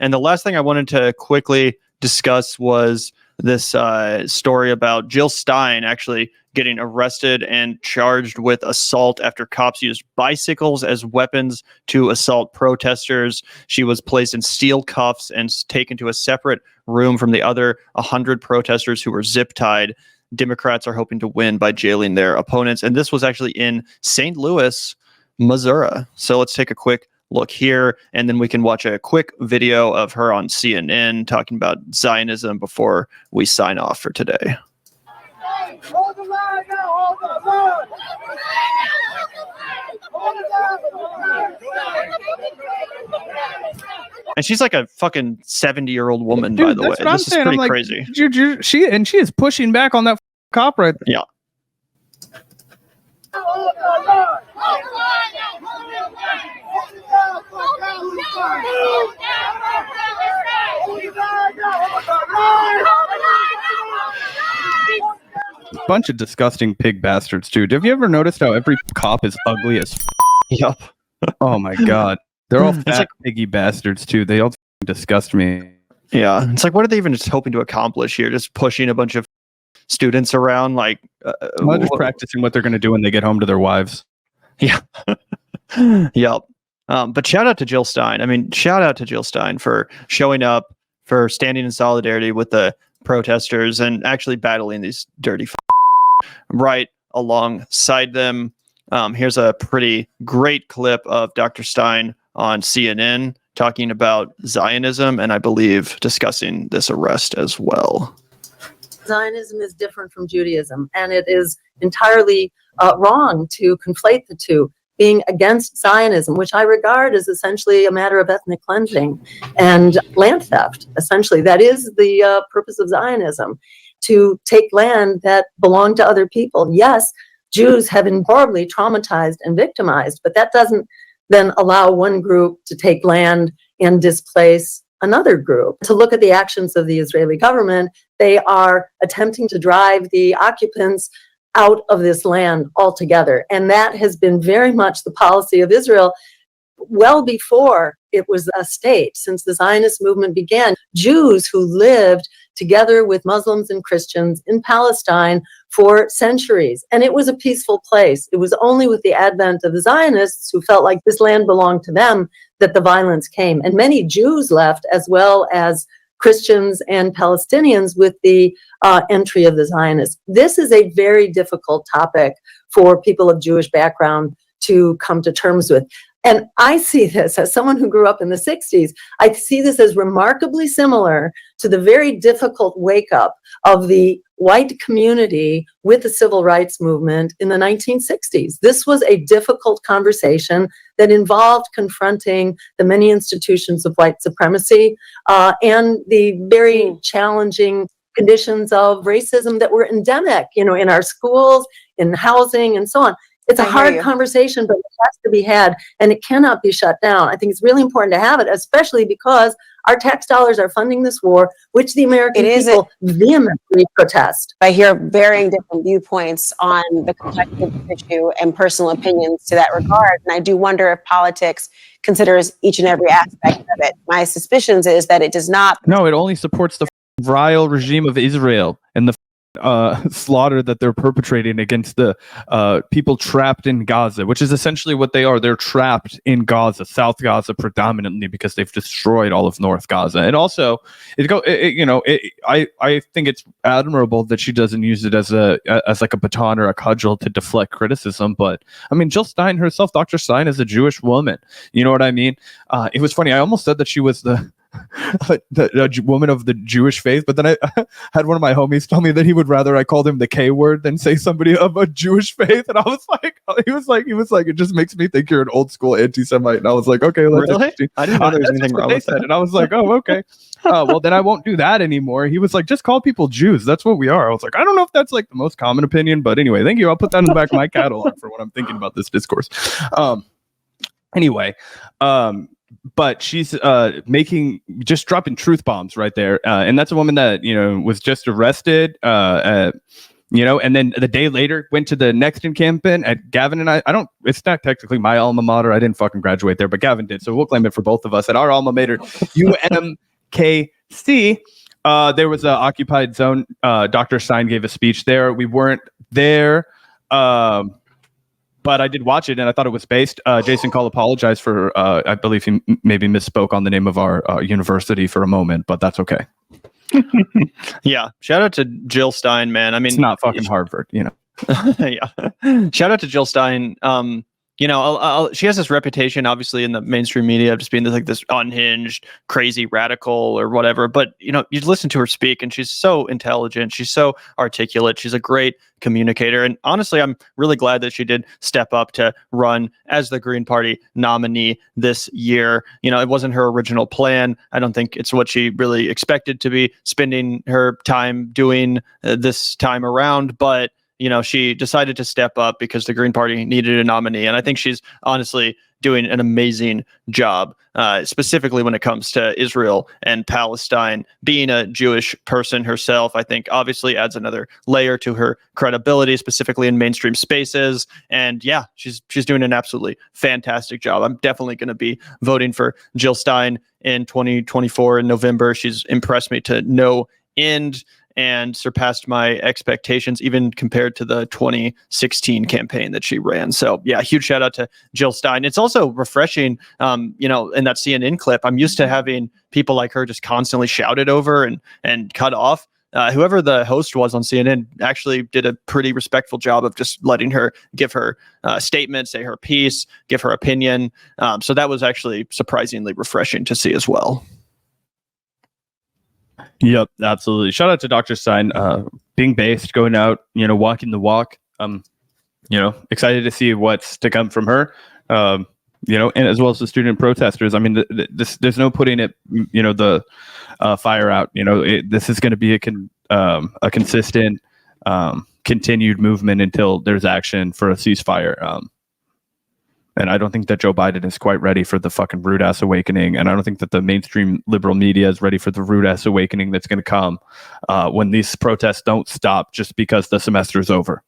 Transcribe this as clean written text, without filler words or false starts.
And the last thing I wanted to quickly discuss was this story about Jill Stein actually getting arrested and charged with assault after cops used bicycles as weapons to assault protesters. She was placed in steel cuffs and taken to a separate room from the other 100 protesters who were zip-tied. Democrats are hoping to win by jailing their opponents. And this was actually in St. Louis, Missouri. So let's take a quick look here, and then we can watch a quick video of her on CNN talking about Zionism before we sign off for today. Hold the line now, hold the line. Hold the line. And she's like a fucking 70-year-old woman, by the way. This is pretty crazy. She is pushing back on that cop right there. Yeah. Hold the line. Hold the line now. Hold the line. Bunch of disgusting pig bastards, dude. Have you ever noticed how every cop is ugly as Yup. Oh my god. They're all fat piggy bastards too. They all disgust me. Yeah. It's like, what are they even just hoping to accomplish here? Just pushing a bunch of students around, like well, just practicing what they're going to do when they get home to their wives. Yeah. Yep. But shout out to Jill Stein. I mean, shout out to Jill Stein for showing up, for standing in solidarity with the protesters and actually battling these dirty right alongside them. Here's a pretty great clip of Dr. Stein on CNN talking about Zionism and I believe discussing this arrest as well. Zionism is different from Judaism, and it is entirely wrong to conflate the two. Being against Zionism, which I regard as essentially a matter of ethnic cleansing and land theft, essentially. That is the purpose of Zionism, to take land that belonged to other people. Yes, Jews have been horribly traumatized and victimized, but that doesn't then allow one group to take land and displace another group. To look at the actions of the Israeli government, they are attempting to drive the occupants out of this land altogether. And that has been very much the policy of Israel well before it was a state. Since the Zionist movement began, Jews who lived together with Muslims and Christians in Palestine for centuries. And it was a peaceful place. It was only with the advent of the Zionists, who felt like this land belonged to them, that the violence came. And many Jews left, as well as Christians and Palestinians, with the entry of the Zionists. This is a very difficult topic for people of Jewish background to come to terms with. And I see this as someone who grew up in the 60s. I see this as remarkably similar to the very difficult wake up of the white community with the civil rights movement in the 1960s. This was a difficult conversation that involved confronting the many institutions of white supremacy and the very challenging conditions of racism that were endemic, in our schools, in housing, and so on. It's a hard conversation, but it has to be had, and it cannot be shut down. I think it's really important to have it, especially because our tax dollars are funding this war, which the American people vehemently protest. I hear varying different viewpoints on the complexity of the issue and personal opinions to that regard. And I do wonder if politics considers each and every aspect of it. My suspicions is that it does not. No, it only supports the vile regime of Israel and the slaughter that they're perpetrating against the people trapped in Gaza, which is essentially what they are. They're trapped in Gaza, South Gaza predominantly, because they've destroyed all of North Gaza. And also, I think it's admirable that she doesn't use it as like a baton or a cudgel to deflect criticism. But I mean, Jill Stein herself, Dr. Stein, is a Jewish woman. You know what I mean? It was funny. I almost said that she was the woman of the Jewish faith, but then I had one of my homies tell me that he would rather I called him the K word than say somebody of a Jewish faith, and I was like, he was like, it just makes me think you're an old school anti-Semite, and I was like, okay, really? I didn't know there was anything wrong with that. And I was like, oh, okay, well then I won't do that anymore. He was like, just call people Jews. That's what we are. I was like, I don't know if that's like the most common opinion, but anyway, thank you. I'll put that in the back of my catalog for when I'm thinking about this discourse. Anyway, but she's dropping truth bombs right there, and that's a woman that was just arrested. And then the day later went to the Nexton campaign at Gavin and I don't, it's not technically my alma mater. I didn't fucking graduate there, but Gavin did. So we'll claim it for both of us at our alma mater, UMKC. There was an occupied zone. Dr. Stein gave a speech there. We weren't there, but I did watch it and I thought it was based. Jason Call apologized for, I believe he maybe misspoke on the name of our university for a moment, but that's okay. Yeah. Shout out to Jill Stein, man. I mean, it's not fucking Harvard, Yeah. Shout out to Jill Stein. She has this reputation, obviously, in the mainstream media of just being this unhinged, crazy radical or whatever. But, you listen to her speak and she's so intelligent. She's so articulate. She's a great communicator. And honestly, I'm really glad that she did step up to run as the Green Party nominee this year. It wasn't her original plan. I don't think it's what she really expected to be spending her time doing this time around. But she decided to step up because the Green Party needed a nominee. And I think she's honestly doing an amazing job, specifically when it comes to Israel and Palestine. Being a Jewish person herself, I think obviously adds another layer to her credibility, specifically in mainstream spaces. And yeah, she's doing an absolutely fantastic job. I'm definitely going to be voting for Jill Stein in 2024 in November. She's impressed me to no end and surpassed my expectations, even compared to the 2016 campaign that she ran. So yeah, huge shout out to Jill Stein. It's also refreshing, in that CNN clip. I'm used to having people like her just constantly shouted over and cut off. Whoever the host was on CNN actually did a pretty respectful job of just letting her give her statement, say her piece, give her opinion. So that was actually surprisingly refreshing to see as well. Yep, absolutely. Shout out to Dr. Stein, being based, going out, walking the walk. Excited to see what's to come from her. And as well as the student protesters. I mean, there's no putting it, the fire out. This is going to be a consistent, continued movement until there's action for a ceasefire. And I don't think that Joe Biden is quite ready for the fucking rude ass awakening. And I don't think that the mainstream liberal media is ready for the rude ass awakening that's going to come when these protests don't stop just because the semester is over.